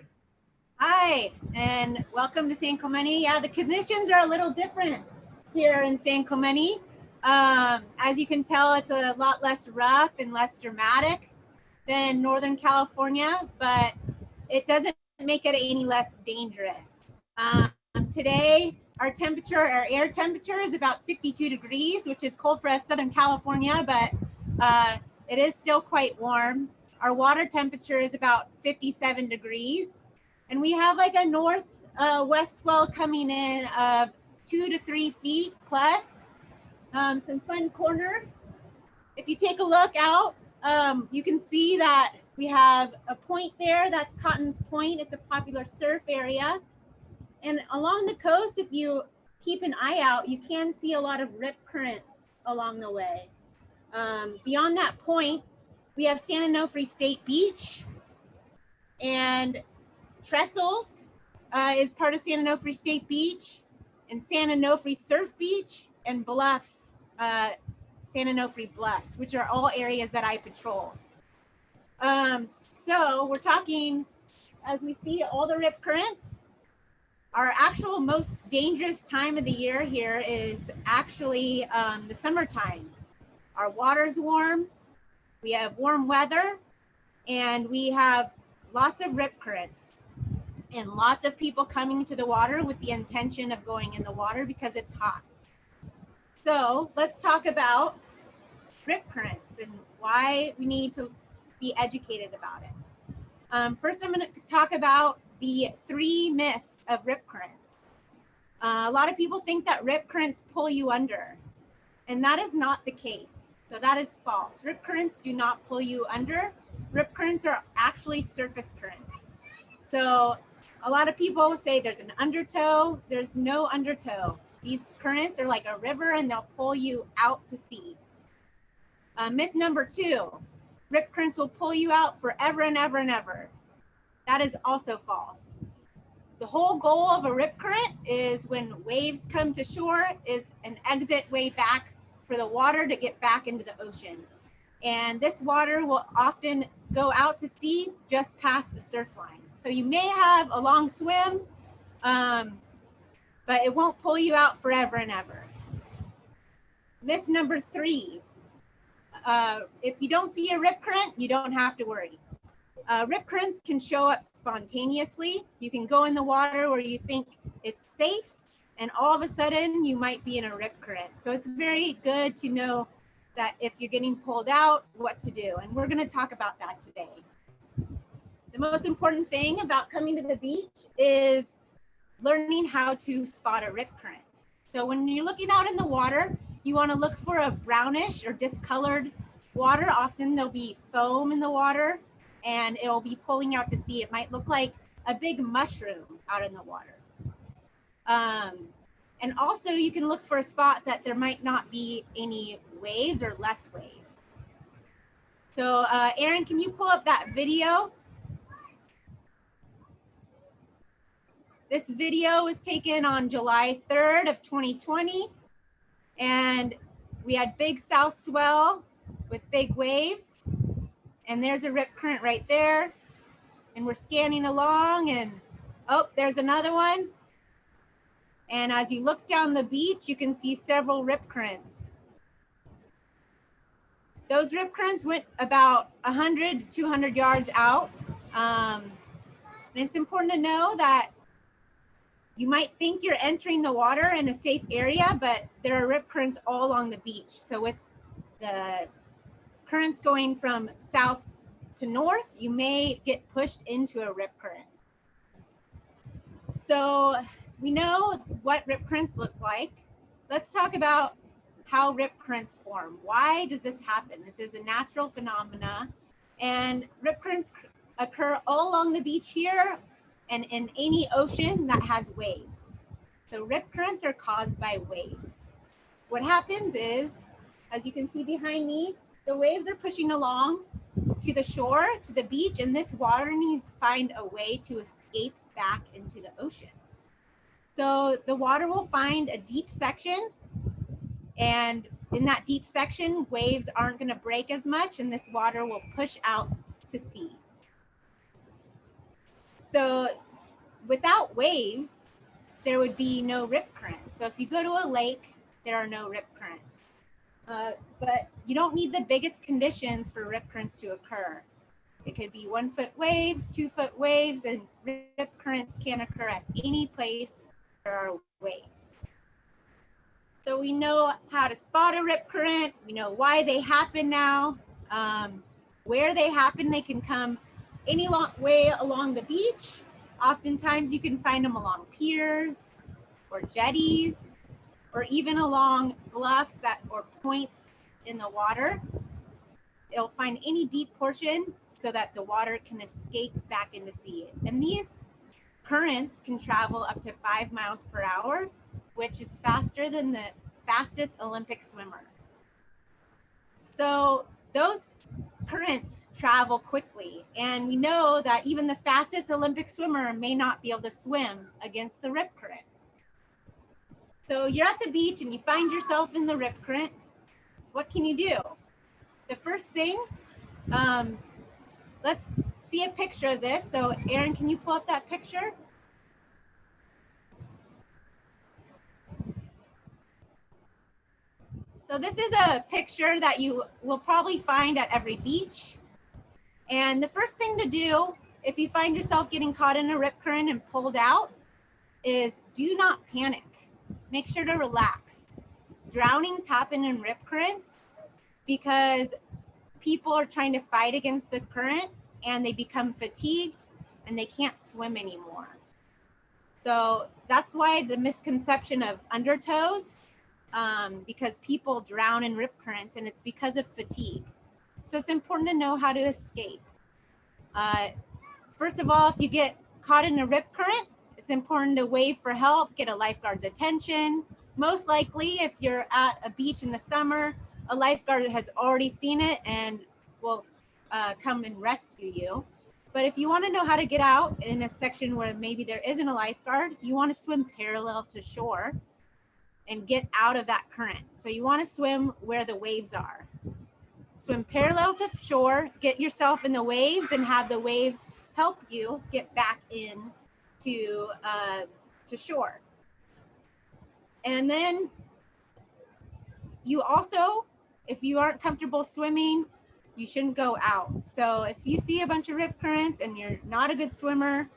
Hi, and welcome to San Clemente. Yeah, the conditions are a little different here in San Clemente. As you can tell, it's a lot less rough and less dramatic than Northern California, but it doesn't make it any less dangerous. Today, our air temperature is about 62 degrees, which is cold for us Southern California, but it is still quite warm. Our water temperature is about 57 degrees. And we have like a north-west swell coming in of 2 to 3 feet plus. Some fun corners. If you take a look out, you can see that we have a point there. That's Cotton's Point. It's a popular surf area. And along the coast, if you keep an eye out, you can see a lot of rip currents along the way. Beyond that point, we have San Onofre State Beach, and Trestles is part of San Onofre State Beach, and San Onofre Surf Beach, and Bluffs, San Onofre Bluffs, which are all areas that I patrol. So we're talking, as we see all the rip currents, our actual most dangerous time of the year here is actually the summertime. Our water's warm, we have warm weather, and we have lots of rip currents and lots of people coming to the water with the intention of going in the water because it's hot. So let's talk about rip currents and why we need to be educated about it. First, I'm going to talk about the 3 myths of rip currents. A lot of people think that rip currents pull you under, and that is not the case. So that is false. Rip currents do not pull you under. Rip currents are actually surface currents. So a lot of people say there's an undertow. There's no undertow. These currents are like a river and they'll pull you out to sea. Myth number 2, rip currents will pull you out forever and ever and ever. That is also false. The whole goal of a rip current is when waves come to shore is an exit way back for the water to get back into the ocean. And this water will often go out to sea just past the surf line. So you may have a long swim, but it won't pull you out forever and ever. Myth number 3, if you don't see a rip current, you don't have to worry. Rip currents can show up spontaneously. You can go in the water where you think it's safe, and all of a sudden you might be in a rip current. So it's very good to know that if you're getting pulled out, what to do. And we're going to talk about that today. The most important thing about coming to the beach is learning how to spot a rip current. So when you're looking out in the water, you want to look for a brownish or discolored water. Often there'll be foam in the water and it'll be pulling out to sea. It might look like a big mushroom out in the water. And also you can look for a spot that there might not be any waves or less waves. So Erin, can you pull up that video? This video was taken on July 3rd of 2020. And we had big south swell with big waves. And there's a rip current right there. And we're scanning along and, oh, there's another one. And as you look down the beach, you can see several rip currents. Those rip currents went about 100 to 200 yards out. And it's important to know that you might think you're entering the water in a safe area, but there are rip currents all along the beach. So with the currents going from south to north, you may get pushed into a rip current. So we know what rip currents look like. Let's talk about how rip currents form. Why does this happen? This is a natural phenomena, and rip currents occur all along the beach here and in any ocean that has waves. So rip currents are caused by waves. What happens is, as you can see behind me, the waves are pushing along to the shore, to the beach, and this water needs to find a way to escape back into the ocean. So the water will find a deep section, and in that deep section, waves aren't going to break as much, and this water will push out to sea. So without waves, there would be no rip currents. So if you go to a lake, there are no rip currents. But you don't need the biggest conditions for rip currents to occur. It could be 1 foot waves, 2 foot waves, and rip currents can occur at any place there are waves. So we know how to spot a rip current. We know why they happen now. Where they happen, they can come any way along the beach. Oftentimes you can find them along piers or jetties, or even along bluffs or points in the water. It'll find any deep portion so that the water can escape back into sea. And these currents can travel up to 5 miles per hour, which is faster than the fastest Olympic swimmer. So those currents travel quickly, and we know that even the fastest Olympic swimmer may not be able to swim against the rip current. So you're at the beach and you find yourself in the rip current. What can you do? The first thing, let's see a picture of this. So Erin, can you pull up that picture? So this is a picture that you will probably find at every beach. And the first thing to do, if you find yourself getting caught in a rip current and pulled out, is do not panic. Make sure to relax. Drownings happen in rip currents because people are trying to fight against the current and they become fatigued and they can't swim anymore. So that's why the misconception of undertows, because people drown in rip currents, and it's because of fatigue. So it's important to know how to escape. First of all, if you get caught in a rip current, it's important to wave for help, get a lifeguard's attention. Most likely, if you're at a beach in the summer, a lifeguard has already seen it and will come and rescue you. But if you want to know how to get out in a section where maybe there isn't a lifeguard, you want to swim parallel to shore and get out of that current. So you want to swim where the waves are. Swim parallel to shore, get yourself in the waves and have the waves help you get back in to shore. And then you also, if you aren't comfortable swimming, you shouldn't go out. So if you see a bunch of rip currents and you're not a good swimmer,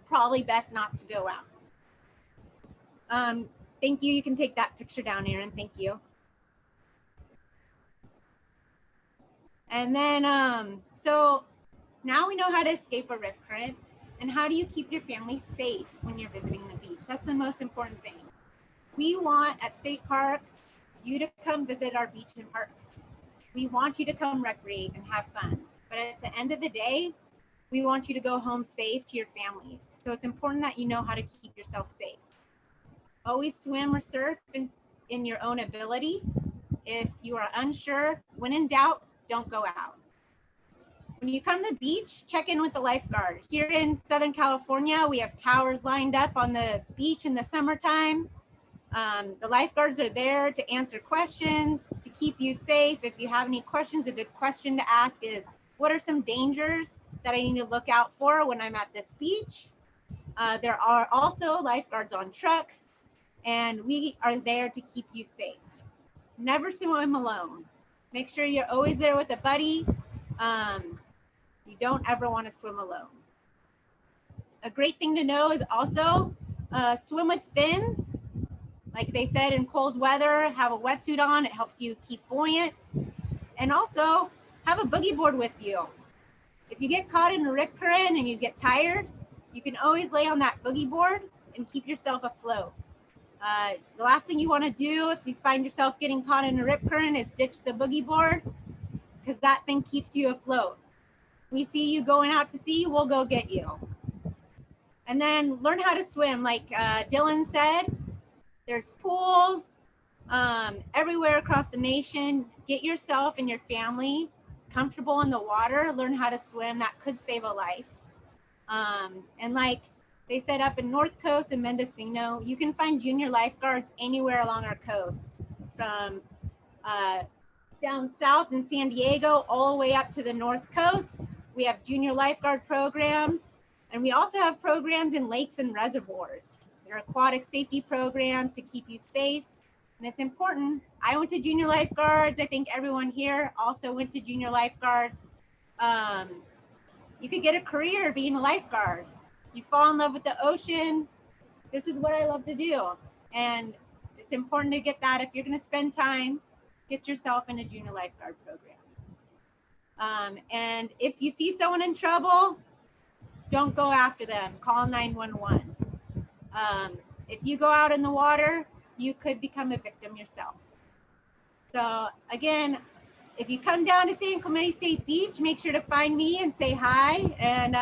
probably best not to go out. Thank you. You can take that picture down, Erin. Thank you. And then, so now we know how to escape a rip current. And how do you keep your family safe when you're visiting the beach? That's the most important thing. We want, at state parks, you to come visit our beach and parks. We want you to come recreate and have fun. But at the end of the day, we want you to go home safe to your families. So it's important that you know how to keep yourself safe. Always swim or surf in your own ability. If you are unsure, when in doubt, don't go out. When you come to the beach, check in with the lifeguard. Here in Southern California, we have towers lined up on the beach in the summertime. The lifeguards are there to answer questions, to keep you safe. If you have any questions, a good question to ask is, what are some dangers that I need to look out for when I'm at this beach? There are also lifeguards on trucks, and we are there to keep you safe. Never swim alone. Make sure you're always there with a buddy. You don't ever want to swim alone. A great thing to know is also swim with fins. Like they said, in cold weather, have a wetsuit on. It helps you keep buoyant. And also have a boogie board with you. If you get caught in a rip current and you get tired, you can always lay on that boogie board and keep yourself afloat. The last thing you want to do if you find yourself getting caught in a rip current is ditch the boogie board, because that thing keeps you afloat. We see you going out to sea, we'll go get you. And then learn how to swim. Like Dylan said, there's pools everywhere across the nation. Get yourself and your family comfortable in the water, learn how to swim. That could save a life. And like they said up in North Coast and Mendocino, you can find junior lifeguards anywhere along our coast, from down south in San Diego all the way up to the North Coast. We have junior lifeguard programs, and we also have programs in lakes and reservoirs. There are aquatic safety programs to keep you safe, and it's important. I went to junior lifeguards. I think everyone here also went to junior lifeguards. You could get a career being a lifeguard. You fall in love with the ocean. This is what I love to do. And it's important to get that. If you're going to spend time, get yourself in a junior lifeguard program. And if you see someone in trouble, don't go after them. Call 911. If you go out in the water, you could become a victim yourself. So again, if you come down to San Clemente State Beach, make sure to find me and say hi. And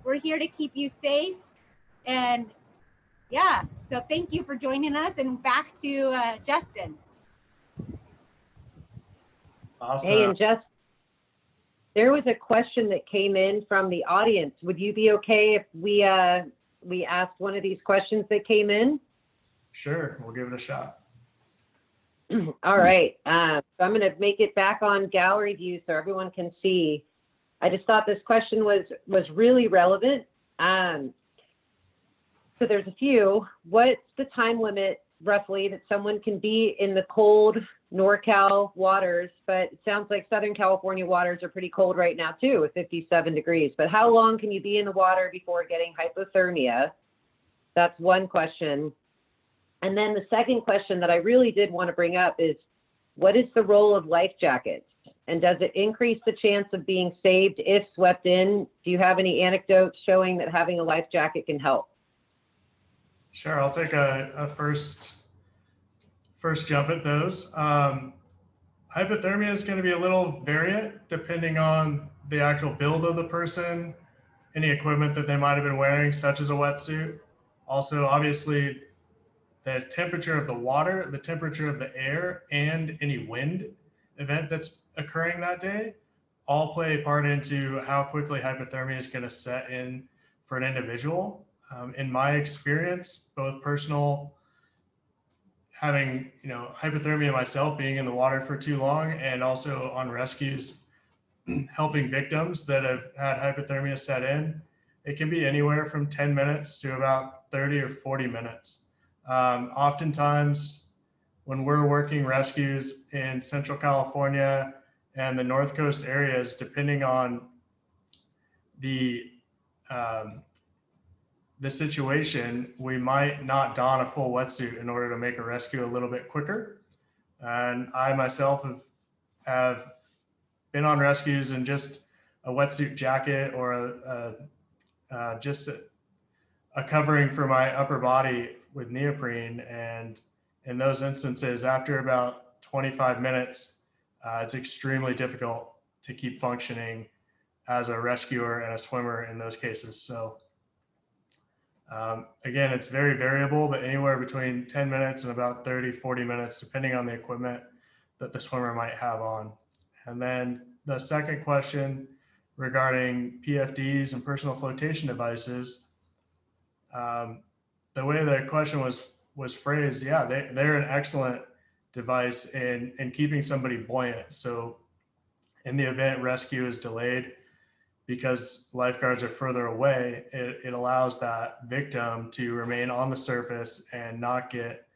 we're here to keep you safe. And yeah, so thank you for joining us. And back to Justin. Awesome. Hey, and Justin, there was a question that came in from the audience. Would you be okay if we asked one of these questions that came in? Sure, we'll give it a shot. All right, so I'm going to make it back on gallery view so everyone can see. I just thought this question was really relevant. So there's a few. What's the time limit roughly that someone can be in the cold NorCal waters? But it sounds like Southern California waters are pretty cold right now too, with 57 degrees. But how long can you be in the water before getting hypothermia? That's one question. And then the second question that I really did want to bring up is, what is the role of life jackets? And does it increase the chance of being saved if swept in? Do you have any anecdotes showing that having a life jacket can help? Sure, I'll take a first jump at those. Hypothermia is going to be a little variant depending on the actual build of the person, any equipment that they might have been wearing, such as a wetsuit. Also, obviously, the temperature of the water, the temperature of the air, and any wind event that's occurring that day all play a part into how quickly hypothermia is going to set in for an individual. In my experience, both personal, having hypothermia myself, being in the water for too long, and also on rescues, helping victims that have had hypothermia set in, it can be anywhere from 10 minutes to about 30 or 40 minutes. Oftentimes, when we're working rescues in Central California and the North Coast areas, depending on the situation, we might not don a full wetsuit in order to make a rescue a little bit quicker. And I myself have been on rescues in just a wetsuit jacket or just a covering for my upper body with neoprene. And in those instances, after about 25 minutes, it's extremely difficult to keep functioning as a rescuer and a swimmer in those cases. So again, it's very variable, but anywhere between 10 minutes and about 30, 40 minutes, depending on the equipment that the swimmer might have on. And then the second question regarding PFDs and personal flotation devices, the way the question was phrased, yeah, they're an excellent device in keeping somebody buoyant. So in the event rescue is delayed because lifeguards are further away, it allows that victim to remain on the surface and not get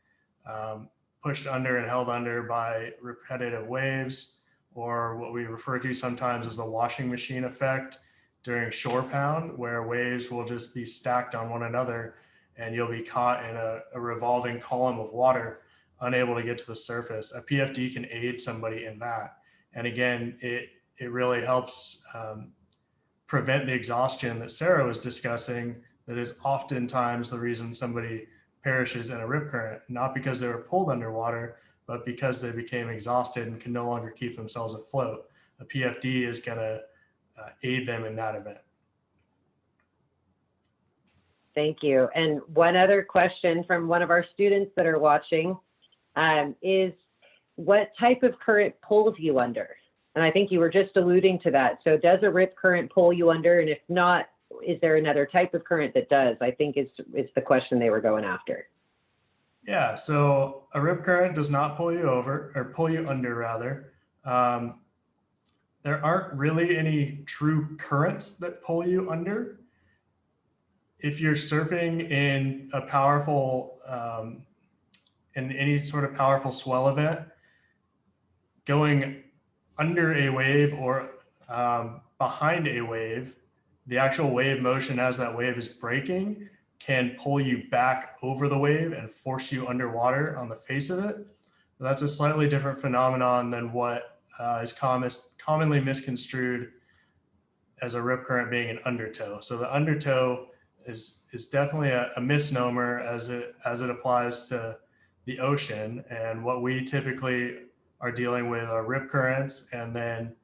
pushed under and held under by repetitive waves, or what we refer to sometimes as the washing machine effect during shore pound, where waves will just be stacked on one another and you'll be caught in a revolving column of water, unable to get to the surface. A PFD can aid somebody in that. And again, it really helps prevent the exhaustion that Sarah was discussing, that is oftentimes the reason somebody perishes in a rip current, not because they were pulled underwater, but because they became exhausted and can no longer keep themselves afloat. A PFD is going to aid them in that event. Thank you. And one other question from one of our students that are watching is, what type of current pulls you under? And I think you were just alluding to that. So does a rip current pull you under? And if not, is there another type of current that does? I think is the question they were going after. Yeah, so a rip current does not pull you over, or pull you under rather. There aren't really any true currents that pull you under. If you're surfing in a powerful, in any sort of powerful swell event, going under a wave or behind a wave, the actual wave motion as that wave is breaking can pull you back over the wave and force you underwater on the face of it. That's a slightly different phenomenon than what is commonly misconstrued as a rip current being an undertow. So the undertow is definitely a misnomer as it applies to the ocean. And what we typically are dealing with are rip currents, and then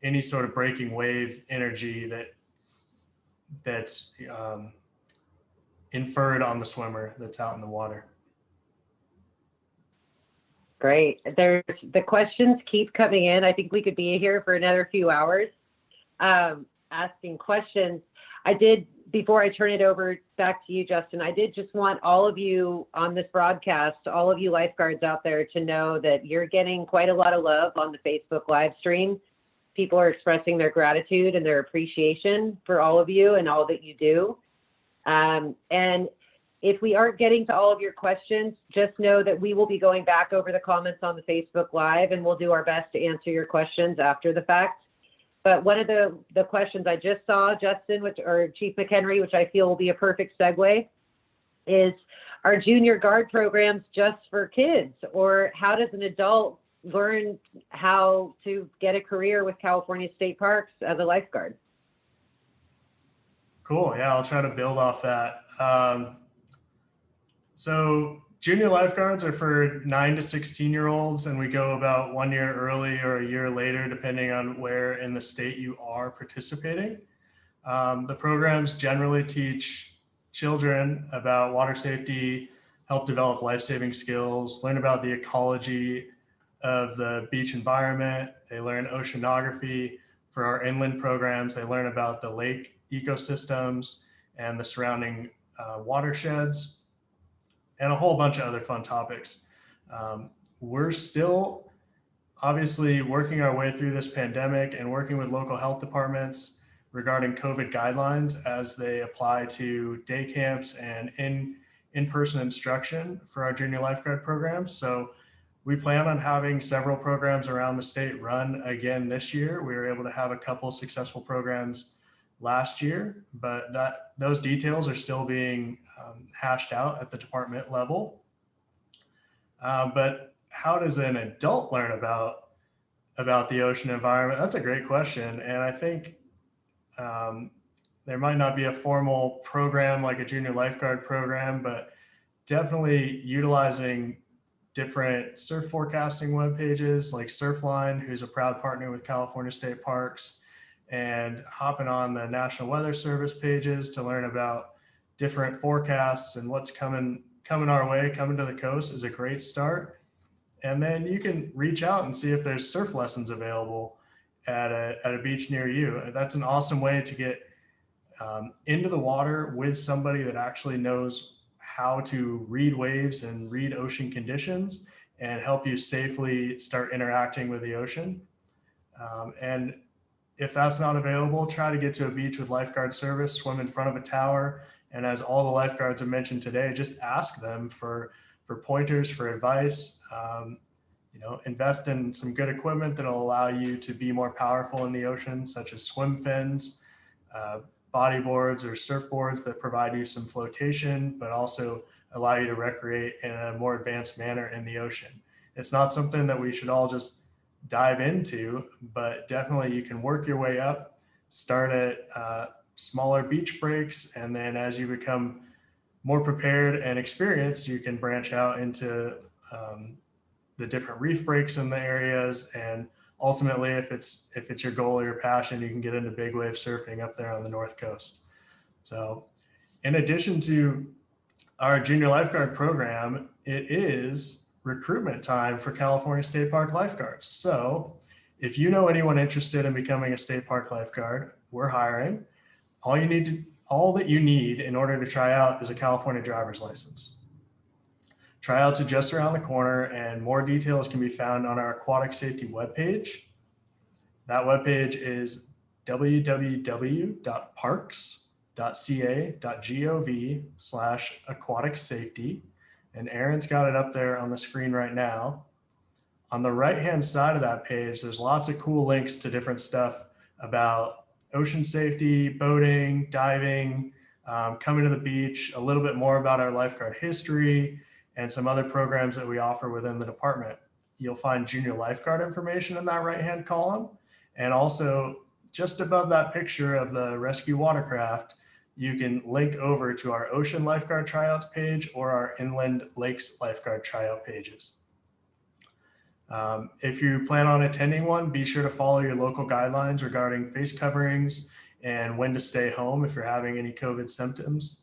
any sort of breaking wave energy that's inferred on the swimmer that's out in the water. Great. The questions keep coming in. I think we could be here for another few hours asking questions. Before I turn it over back to you, Justin, I did just want all of you on this broadcast, all of you lifeguards out there, to know that you're getting quite a lot of love on the Facebook live stream. People are expressing their gratitude and their appreciation for all of you and all that you do. And if we aren't getting to all of your questions, just know that we will be going back over the comments on the Facebook Live, and we'll do our best to answer your questions after the fact. But one of the questions I just saw, Justin, or Chief McHenry, which I feel will be a perfect segue, is, are junior guard programs just for kids? Or how does an adult learn how to get a career with California State Parks as a lifeguard? Cool. Yeah, I'll try to build off that. So junior lifeguards are for 9 to 16-year-olds, and we go about 1 year early or a year later, depending on where in the state you are participating. The programs generally teach children about water safety, help develop life-saving skills, learn about the ecology of the beach environment. They learn oceanography. For our inland programs, they learn about the lake ecosystems and the surrounding watersheds, and a whole bunch of other fun topics. We're still obviously working our way through this pandemic and working with local health departments regarding COVID guidelines as they apply to day camps and in-person instruction for our junior lifeguard programs. So we plan on having several programs around the state run again this year. We were able to have a couple successful programs last year, but those details are still being hashed out at the department level. But how does an adult learn about the ocean environment? That's a great question. And I think there might not be a formal program like a junior lifeguard program, but definitely utilizing different surf forecasting web pages like Surfline, who's a proud partner with California State Parks, and hopping on the National Weather Service pages to learn about different forecasts and what's coming our way, coming to the coast is a great start. And then you can reach out and see if there's surf lessons available at a beach near you. That's an awesome way to get into the water with somebody that actually knows how to read waves and read ocean conditions and help you safely start interacting with the ocean. And if that's not available, try to get to a beach with lifeguard service, swim in front of a tower. And as all the lifeguards have mentioned today, just ask them for pointers, for advice. Invest in some good equipment that'll allow you to be more powerful in the ocean, such as swim fins, bodyboards or surfboards that provide you some flotation, but also allow you to recreate in a more advanced manner in the ocean. It's not something that we should all just dive into, but definitely you can work your way up, start at smaller beach breaks, and then as you become more prepared and experienced, you can branch out into the different reef breaks in the areas. And ultimately, if it's your goal or your passion, you can get into big wave surfing up there on the North Coast. So In addition to our junior lifeguard program, it is recruitment time for California State Park lifeguards. So if you know anyone interested in becoming a state park lifeguard, we're hiring. All that you need in order to try out is a California driver's license. Tryouts are just around the corner, and more details can be found on our aquatic safety webpage. That webpage is www.parks.ca.gov/aquatic safety. And Erin's got it up there on the screen right now. On the right-hand side of that page, there's lots of cool links to different stuff about ocean safety, boating, diving, coming to the beach, a little bit more about our lifeguard history, and some other programs that we offer within the department. You'll find junior lifeguard information in that right-hand column. And also just above that picture of the rescue watercraft, you can link over to our ocean lifeguard tryouts page or our inland lakes lifeguard tryout pages. If you plan on attending one, be sure to follow your local guidelines regarding face coverings and when to stay home if you're having any COVID symptoms.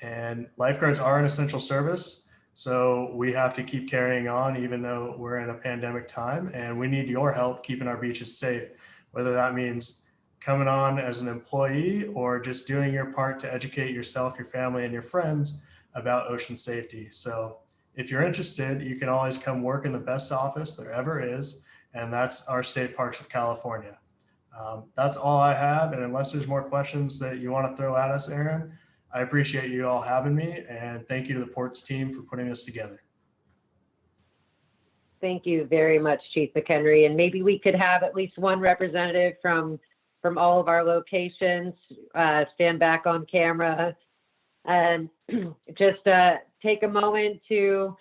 And lifeguards are an essential service, so we have to keep carrying on even though we're in a pandemic time, and we need your help keeping our beaches safe, whether that means coming on as an employee or just doing your part to educate yourself, your family, and your friends about ocean safety. So if you're interested, you can always come work in the best office there ever is, and that's our State Parks of California. That's all I have, and unless there's more questions that you want to throw at us, Erin, I appreciate you all having me, and thank you to the Ports team for putting this together. Thank you very much, Chief McHenry. And maybe we could have at least one representative from all of our locations stand back on camera and just take a moment to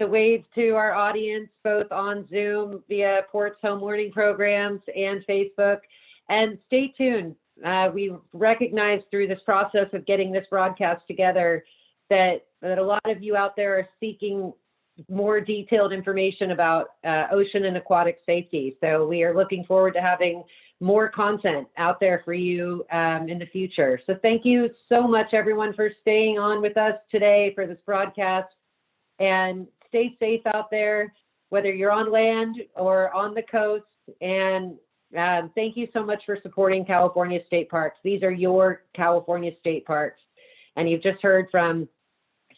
wave to our audience, both on Zoom via Ports Home Learning Programs and Facebook. And stay tuned. We recognize through this process of getting this broadcast together that a lot of you out there are seeking more detailed information about ocean and aquatic safety. So we are looking forward to having more content out there for you in the future. So thank you so much, everyone, for staying on with us today for this broadcast. And stay safe out there, whether you're on land or on the coast. And thank you so much for supporting California State Parks. These are your California State Parks. And you've just heard from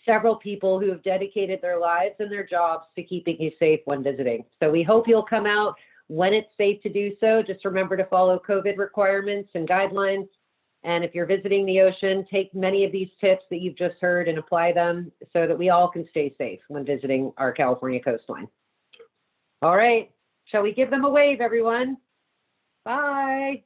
several people who have dedicated their lives and their jobs to keeping you safe when visiting. So we hope you'll come out when it's safe to do so. Just remember to follow COVID requirements and guidelines. And if you're visiting the ocean, take many of these tips that you've just heard and apply them so that we all can stay safe when visiting our California coastline. All right, shall we give them a wave, everyone? Bye.